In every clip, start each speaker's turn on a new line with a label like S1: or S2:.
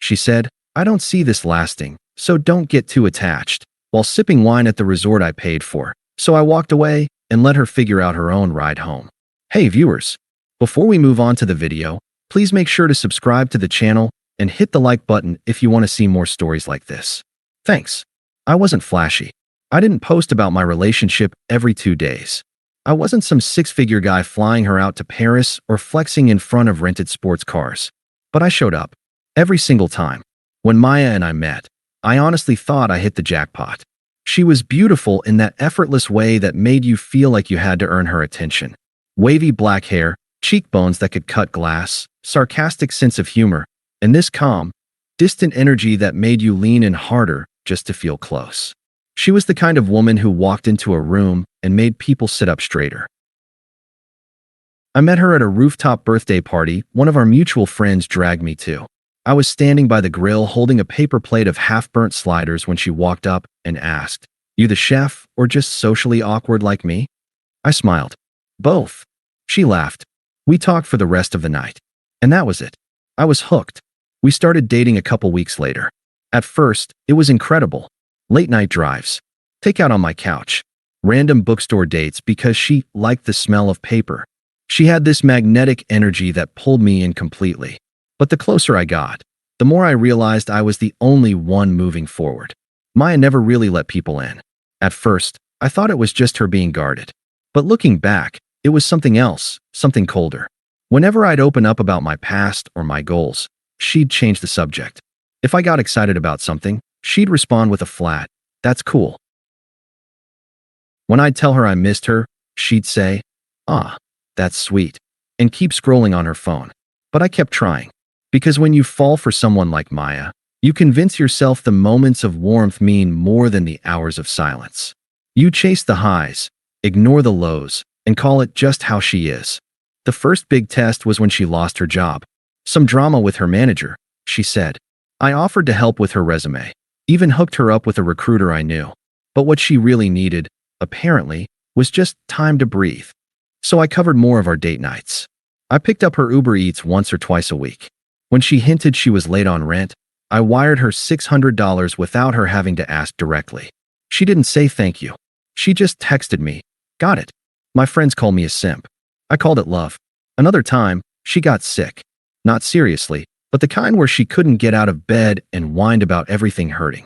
S1: she said. I don't see this lasting, so don't get too attached, while sipping wine at the resort I paid for. So I walked away and let her figure out her own ride home. Hey viewers, before we move on to the video, please make sure to subscribe to the channel and hit the like button if you want to see more stories like this. Thanks. I wasn't flashy. I didn't post about my relationship every 2 days. I wasn't some six-figure guy flying her out to Paris or flexing in front of rented sports cars. But I showed up. Every single time. When Maya and I met, I honestly thought I hit the jackpot. She was beautiful in that effortless way that made you feel like you had to earn her attention. Wavy black hair, cheekbones that could cut glass, sarcastic sense of humor, and this calm, distant energy that made you lean in harder just to feel close. She was the kind of woman who walked into a room and made people sit up straighter. I met her at a rooftop birthday party one of our mutual friends dragged me to. I was standing by the grill holding a paper plate of half-burnt sliders when she walked up and asked, "You the chef or just socially awkward like me?" I smiled. "Both." She laughed. We talked for the rest of the night. And that was it. I was hooked. We started dating a couple weeks later. At first, it was incredible. Late-night drives. Takeout on my couch. Random bookstore dates because she liked the smell of paper. She had this magnetic energy that pulled me in completely. But the closer I got, the more I realized I was the only one moving forward. Maya never really let people in. At first, I thought it was just her being guarded. But looking back, it was something else, something colder. Whenever I'd open up about my past or my goals, she'd change the subject. If I got excited about something, she'd respond with a flat, "That's cool." When I'd tell her I missed her, she'd say, "Ah, that's sweet," and keep scrolling on her phone. But I kept trying. Because when you fall for someone like Maya, you convince yourself the moments of warmth mean more than the hours of silence. You chase the highs, ignore the lows, and call it just how she is. The first big test was when she lost her job. Some drama with her manager, she said. I offered to help with her resume, even hooked her up with a recruiter I knew. But what she really needed, apparently, was just time to breathe. So I covered more of our date nights. I picked up her Uber Eats once or twice a week. When she hinted she was late on rent, I wired her $600 without her having to ask directly. She didn't say thank you. She just texted me, "Got it." My friends call me a simp. I called it love. Another time, she got sick. Not seriously, but the kind where she couldn't get out of bed and whined about everything hurting.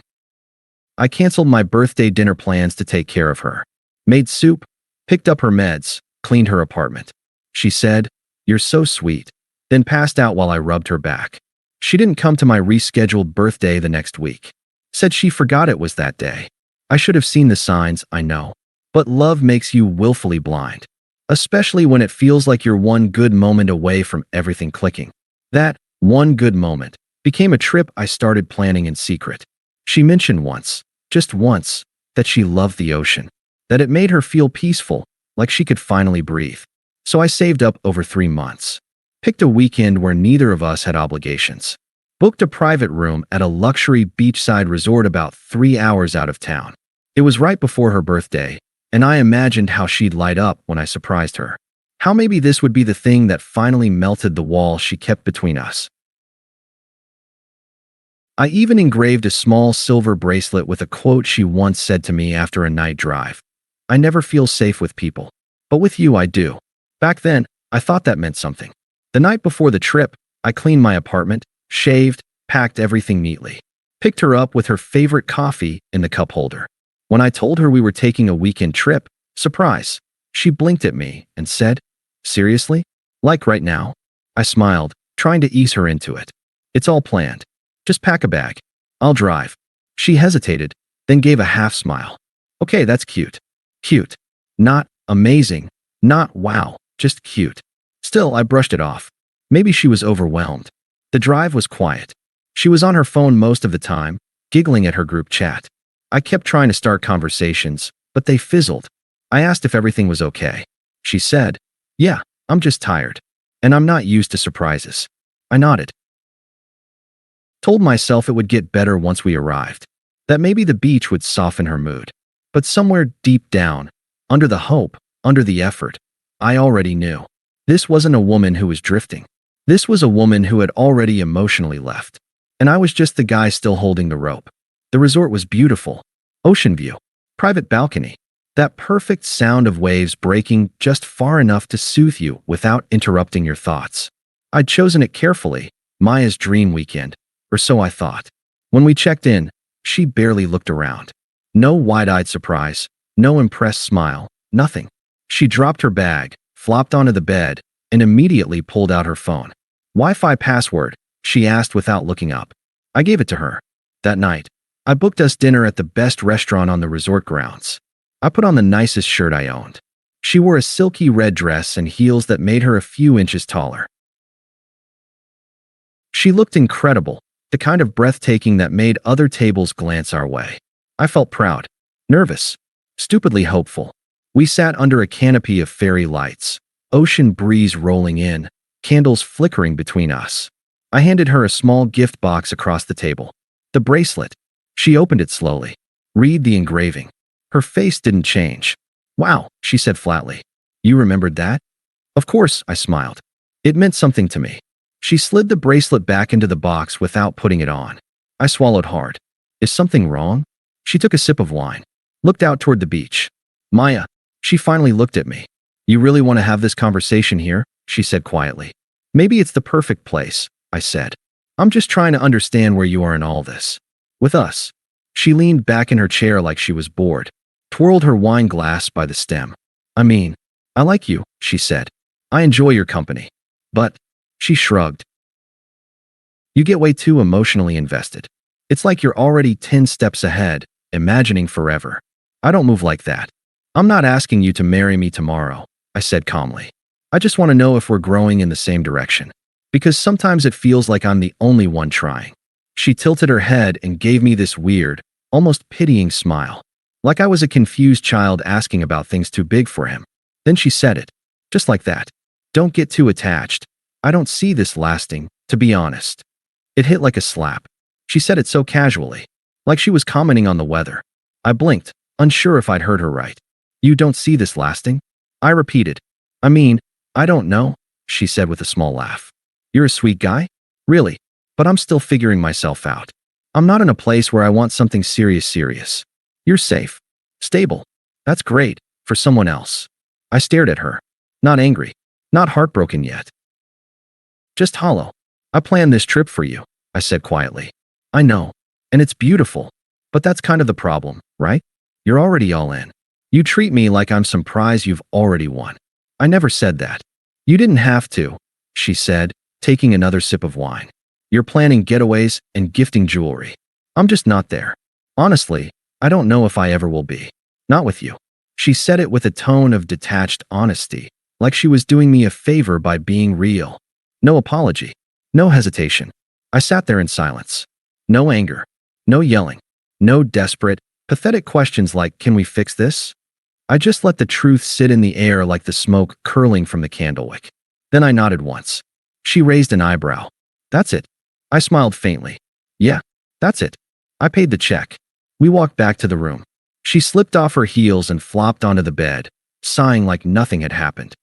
S1: I canceled my birthday dinner plans to take care of her. Made soup, picked up her meds, cleaned her apartment. She said, "You're so sweet," then passed out while I rubbed her back. She didn't come to my rescheduled birthday the next week. Said she forgot it was that day. I should have seen the signs, I know. But love makes you willfully blind. Especially when it feels like you're one good moment away from everything clicking. That one good moment became a trip I started planning in secret. She mentioned once, just once, that she loved the ocean. That it made her feel peaceful, like she could finally breathe. So I saved up over 3 months. Picked a weekend where neither of us had obligations. Booked a private room at a luxury beachside resort about 3 hours out of town. It was right before her birthday, and I imagined how she'd light up when I surprised her. How maybe this would be the thing that finally melted the wall she kept between us. I even engraved a small silver bracelet with a quote she once said to me after a night drive. "I never feel safe with people, but with you I do." Back then, I thought that meant something. The night before the trip, I cleaned my apartment, shaved, packed everything neatly. Picked her up with her favorite coffee in the cup holder. When I told her we were taking a weekend trip, surprise, she blinked at me and said, "Seriously? Like right now?" I smiled, trying to ease her into it. "It's all planned. Just pack a bag. I'll drive." She hesitated, then gave a half smile. "Okay, that's cute." Cute. Not amazing. Not wow, just cute. Still, I brushed it off. Maybe she was overwhelmed. The drive was quiet. She was on her phone most of the time, giggling at her group chat. I kept trying to start conversations, but they fizzled. I asked if everything was okay. She said, "Yeah, I'm just tired. And I'm not used to surprises." I nodded. Told myself it would get better once we arrived. That maybe the beach would soften her mood. But somewhere deep down, under the hope, under the effort, I already knew. This wasn't a woman who was drifting. This was a woman who had already emotionally left. and I was just the guy still holding the rope. The resort was beautiful. Ocean view. Private balcony. That perfect sound of waves breaking just far enough to soothe you without interrupting your thoughts. I'd chosen it carefully, Maya's dream weekend, or so I thought. When we checked in, she barely looked around. No wide-eyed surprise, no impressed smile, nothing. She dropped her bag, flopped onto the bed, and immediately pulled out her phone. Wi-Fi password, she asked without looking up. I gave it to her. That night, I booked us dinner at the best restaurant on the resort grounds. I put on the nicest shirt I owned. She wore a silky red dress and heels that made her a few inches taller. She looked incredible, the kind of breathtaking that made other tables glance our way. I felt proud, nervous, stupidly hopeful. We sat under a canopy of fairy lights, ocean breeze rolling in, candles flickering between us. I handed her a small gift box across the table. The bracelet. She opened it slowly. Read the engraving. Her face didn't change. Wow, she said flatly. You remembered that? Of course, I smiled. It meant something to me. She slid the bracelet back into the box without putting it on. I swallowed hard. Is something wrong? She took a sip of wine, looked out toward the beach. Maya, she finally looked at me. You really want to have this conversation here? She said quietly. Maybe it's the perfect place, I said. I'm just trying to understand where you are in all this. With us. She leaned back in her chair like she was bored, twirled her wine glass by the stem. I mean, I like you, she said. I enjoy your company. But, she shrugged. You get way too emotionally invested. It's like you're already 10 steps ahead, imagining forever. I don't move like that. I'm not asking you to marry me tomorrow, I said calmly. I just want to know if we're growing in the same direction. Because sometimes it feels like I'm the only one trying. She tilted her head and gave me this weird, almost pitying smile. Like I was a confused child asking about things too big for him. Then she said it. Just like that. Don't get too attached. I don't see this lasting, to be honest. It hit like a slap. She said it so casually, like she was commenting on the weather. I blinked, unsure if I'd heard her right. You don't see this lasting? I repeated. I mean, I don't know, she said with a small laugh. You're a sweet guy? Really? But I'm still figuring myself out. I'm not in a place where I want something serious. You're safe. Stable. That's great, for someone else. I stared at her. Not angry. Not heartbroken yet. Just hollow. I planned this trip for you, I said quietly. I know. And it's beautiful. But that's kind of the problem, right? You're already all in. You treat me like I'm some prize you've already won. I never said that. You didn't have to, she said, taking another sip of wine. You're planning getaways and gifting jewelry. I'm just not there. Honestly, I don't know if I ever will be. Not with you. She said it with a tone of detached honesty, like she was doing me a favor by being real. No apology. No hesitation. I sat there in silence. No anger. No yelling. No desperate, pathetic questions like, can we fix this? I just let the truth sit in the air like the smoke curling from the candlewick. Then I nodded once. She raised an eyebrow. That's it. I smiled faintly. Yeah, that's it. I paid the check. We walked back to the room. She slipped off her heels and flopped onto the bed, sighing like nothing had happened.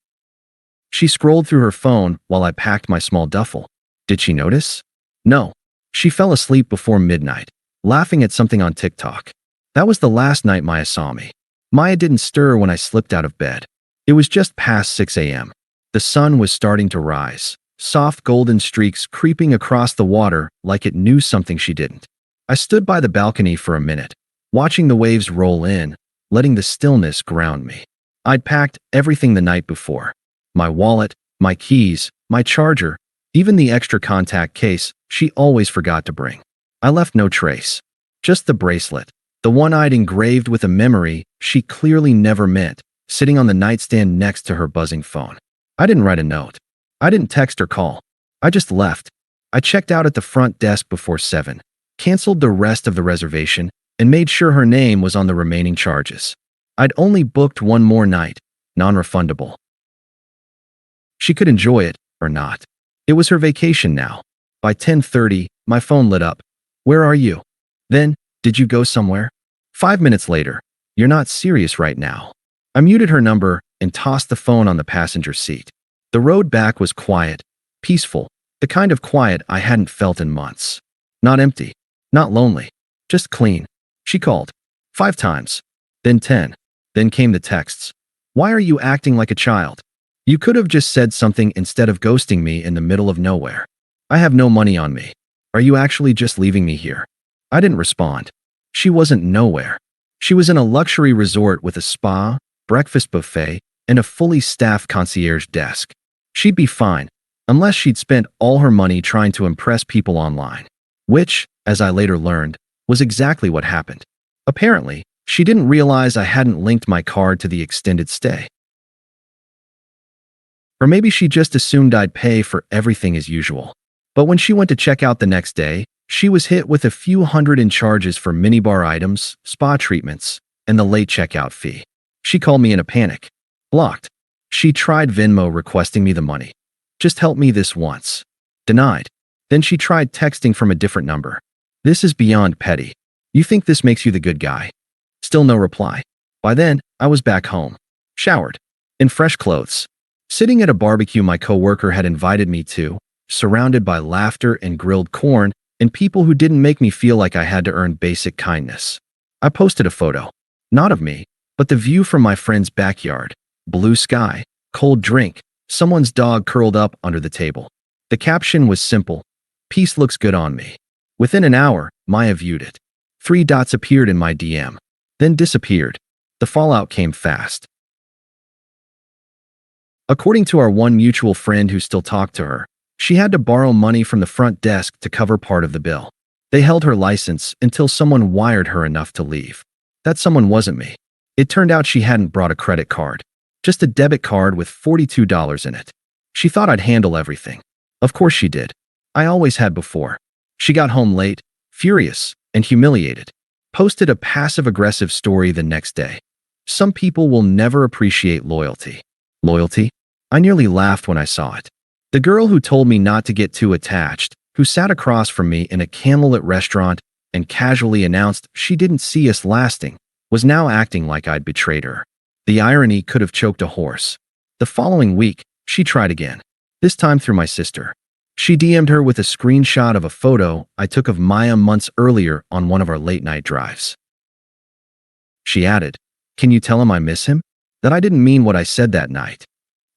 S1: She scrolled through her phone while I packed my small duffel. Did she notice? No. She fell asleep before midnight, laughing at something on TikTok. That was the last night Maya saw me. Maya didn't stir when I slipped out of bed. It was just past 6 a.m. The sun was starting to rise, soft golden streaks creeping across the water like it knew something she didn't. I stood by the balcony for a minute, watching the waves roll in, letting the stillness ground me. I'd packed everything the night before. My wallet, my keys, my charger, even the extra contact case she always forgot to bring. I left no trace. Just the bracelet, the one I'd engraved with a memory she clearly never meant, sitting on the nightstand next to her buzzing phone. I didn't write a note. I didn't text or call. I just left. I checked out at the front desk before 7, canceled the rest of the reservation, and made sure her name was on the remaining charges. I'd only booked one more night, non-refundable. She could enjoy it, or not. It was her vacation now. By 10:30, my phone lit up. Where are you? Then, did you go somewhere? 5 minutes later, you're not serious right now. I muted her number and tossed the phone on the passenger seat. The road back was quiet, peaceful, the kind of quiet I hadn't felt in months. Not empty. Not lonely. Just clean. She called. 5 times. Then 10. Then came the texts. Why are you acting like a child? You could have just said something instead of ghosting me in the middle of nowhere. I have no money on me. Are you actually just leaving me here? I didn't respond. She wasn't nowhere. She was in a luxury resort with a spa, breakfast buffet, and a fully staffed concierge desk. She'd be fine, unless she'd spent all her money trying to impress people online. Which, as I later learned, was exactly what happened. Apparently, she didn't realize I hadn't linked my card to the extended stay. Or maybe she just assumed I'd pay for everything as usual. But when she went to check out the next day, she was hit with a few hundred in charges for minibar items, spa treatments, and the late checkout fee. She called me in a panic. Blocked. She tried Venmo requesting me the money. Just help me this once. Denied. Then she tried texting from a different number. This is beyond petty. You think this makes you the good guy? Still no reply. By then, I was back home. Showered. In fresh clothes. Sitting at a barbecue my coworker had invited me to, surrounded by laughter and grilled corn, and people who didn't make me feel like I had to earn basic kindness. I posted a photo. Not of me, but the view from my friend's backyard. Blue sky, cold drink, someone's dog curled up under the table. The caption was simple. Peace looks good on me. Within an hour, Maya viewed it. 3 dots appeared in my DM. Then disappeared. The fallout came fast. According to our one mutual friend who still talked to her, she had to borrow money from the front desk to cover part of the bill. They held her license until someone wired her enough to leave. That someone wasn't me. It turned out she hadn't brought a credit card. Just a debit card with $42 in it. She thought I'd handle everything. Of course she did. I always had before. She got home late, furious, and humiliated. Posted a passive-aggressive story the next day. Some people will never appreciate loyalty. Loyalty? I nearly laughed when I saw it. The girl who told me not to get too attached, who sat across from me in a candlelit restaurant and casually announced she didn't see us lasting, was now acting like I'd betrayed her. The irony could have choked a horse. The following week, she tried again, this time through my sister. She DM'd her with a screenshot of a photo I took of Maya months earlier on one of our late-night drives. She added, "Can you tell him I miss him? That I didn't mean what I said that night."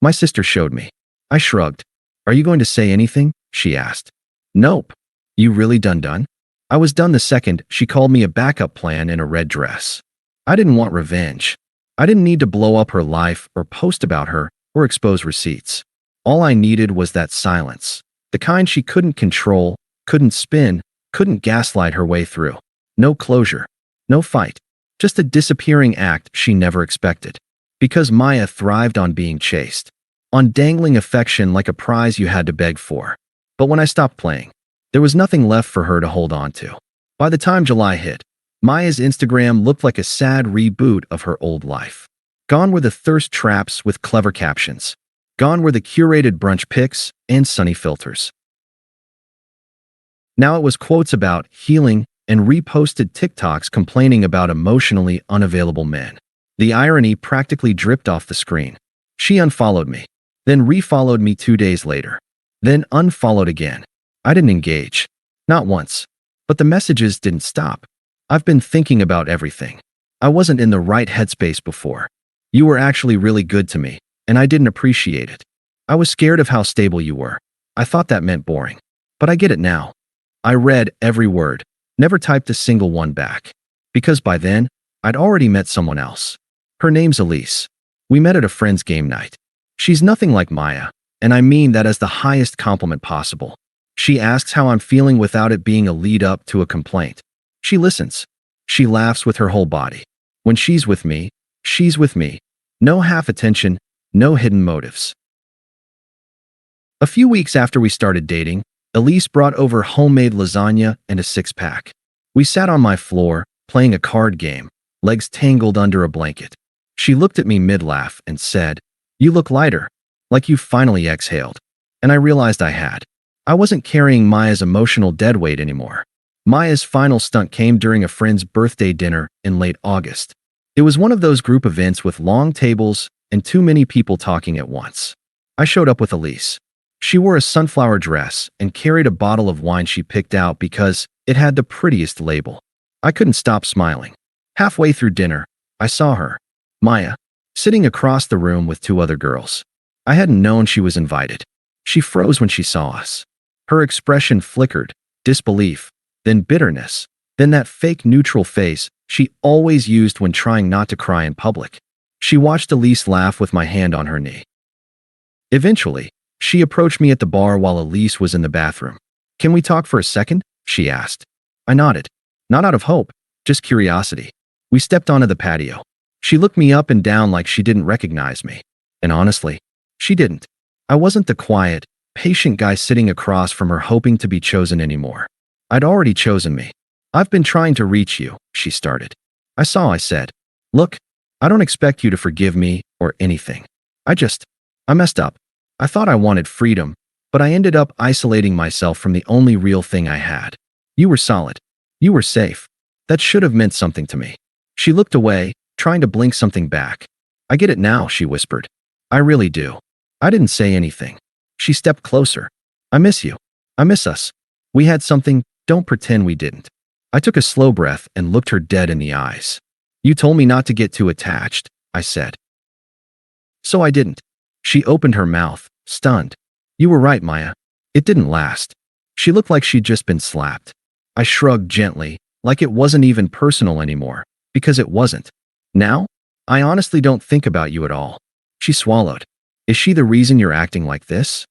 S1: My sister showed me. I shrugged. "Are you going to say anything?" she asked. "Nope." "You really done?" I was done the second she called me a backup plan in a red dress. I didn't want revenge. I didn't need to blow up her life or post about her or expose receipts. All I needed was that silence. The kind she couldn't control, couldn't spin, couldn't gaslight her way through. No closure. No fight. Just a disappearing act she never expected. Because Maya thrived on being chased. On dangling affection like a prize you had to beg for. But when I stopped playing, there was nothing left for her to hold on to. By the time July hit, Maya's Instagram looked like a sad reboot of her old life. Gone were the thirst traps with clever captions. Gone were the curated brunch pics and sunny filters. Now it was quotes about healing and reposted TikToks complaining about emotionally unavailable men. The irony practically dripped off the screen. She unfollowed me, then refollowed me 2 days later, then unfollowed again. I didn't engage. Not once. But the messages didn't stop. "I've been thinking about everything. I wasn't in the right headspace before. You were actually really good to me, and I didn't appreciate it. I was scared of how stable you were. I thought that meant boring. But I get it now." I read every word, never typed a single one back. Because by then, I'd already met someone else. Her name's Elise. We met at a friend's game night. She's nothing like Maya, and I mean that as the highest compliment possible. She asks how I'm feeling without it being a lead-up to a complaint. She listens. She laughs with her whole body. When she's with me, she's with me. No half-attention, no hidden motives. A few weeks after we started dating, Elise brought over homemade lasagna and a 6-pack. We sat on my floor, playing a card game, legs tangled under a blanket. She looked at me mid-laugh and said, "You look lighter, like you finally exhaled." And I realized I had. I wasn't carrying Maya's emotional deadweight anymore. Maya's final stunt came during a friend's birthday dinner in late August. It was one of those group events with long tables and too many people talking at once. I showed up with Elise. She wore a sunflower dress and carried a bottle of wine she picked out because, It had the prettiest label. I couldn't stop smiling. Halfway through dinner, I saw her, Maya, sitting across the room with two other girls. I hadn't known she was invited. She froze when she saw us. Her expression flickered, disbelief, then bitterness, then that fake neutral face she always used when trying not to cry in public. She watched Elise laugh with my hand on her knee. Eventually, she approached me at the bar while Elise was in the bathroom. "Can we talk for a second?" she asked. I nodded. Not out of hope, just curiosity. We stepped onto the patio. She looked me up and down like she didn't recognize me. And honestly, she didn't. I wasn't the quiet, patient guy sitting across from her hoping to be chosen anymore. I'd already chosen me. "I've been trying to reach you," she started. I said. "Look, I don't expect you to forgive me or anything. I messed up. I thought I wanted freedom, but I ended up isolating myself from the only real thing I had. You were solid. You were safe. That should have meant something to me." She looked away, trying to blink something back. "I get it now," she whispered. "I really do." I didn't say anything. She stepped closer. "I miss you. I miss us. We had something, don't pretend we didn't." I took a slow breath and looked her dead in the eyes. "You told me not to get too attached," I said. "So I didn't." She opened her mouth, stunned. "You were right, Maya. It didn't last." She looked like she'd just been slapped. I shrugged gently, like it wasn't even personal anymore, because it wasn't. "Now? I honestly don't think about you at all." She swallowed. "Is she the reason you're acting like this?"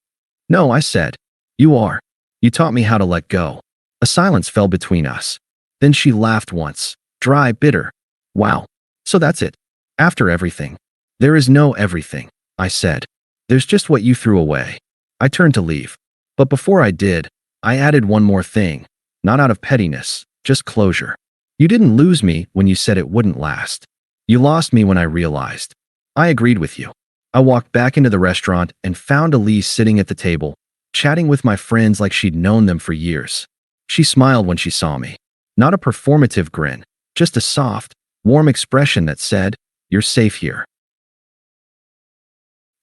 S1: "No," I said. "You are. You taught me how to let go." A silence fell between us. Then she laughed once, dry, bitter. "Wow. So that's it. After everything." "There is no everything," I said. "There's just what you threw away." I turned to leave. But before I did, I added one more thing, not out of pettiness, just closure. "You didn't lose me when you said it wouldn't last. You lost me when I realized." I agreed with you. I walked back into the restaurant and found Elise sitting at the table, chatting with my friends like she'd known them for years. She smiled when she saw me. Not a performative grin, just a soft, warm expression that said, "You're safe here."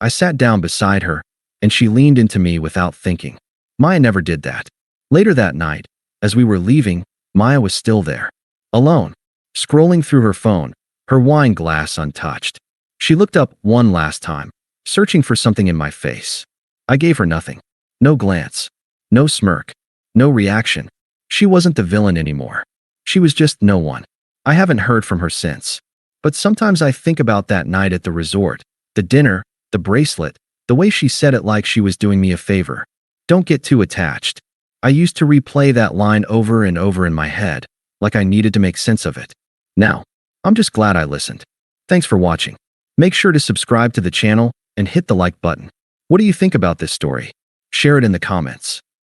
S1: I sat down beside her, and she leaned into me without thinking. Maya never did that. Later that night, as we were leaving, Maya was still there, alone, scrolling through her phone, her wine glass untouched. She looked up one last time, searching for something in my face. I gave her nothing. No glance. No smirk. No reaction. She wasn't the villain anymore. She was just no one. I haven't heard from her since. But sometimes I think about that night at the resort, the dinner, the bracelet, the way she said it like she was doing me a favor. "Don't get too attached." I used to replay that line over and over in my head, like I needed to make sense of it. Now, I'm just glad I listened. Thanks for watching. Make sure to subscribe to the channel and hit the like button. What do you think about this story? Share it in the comments.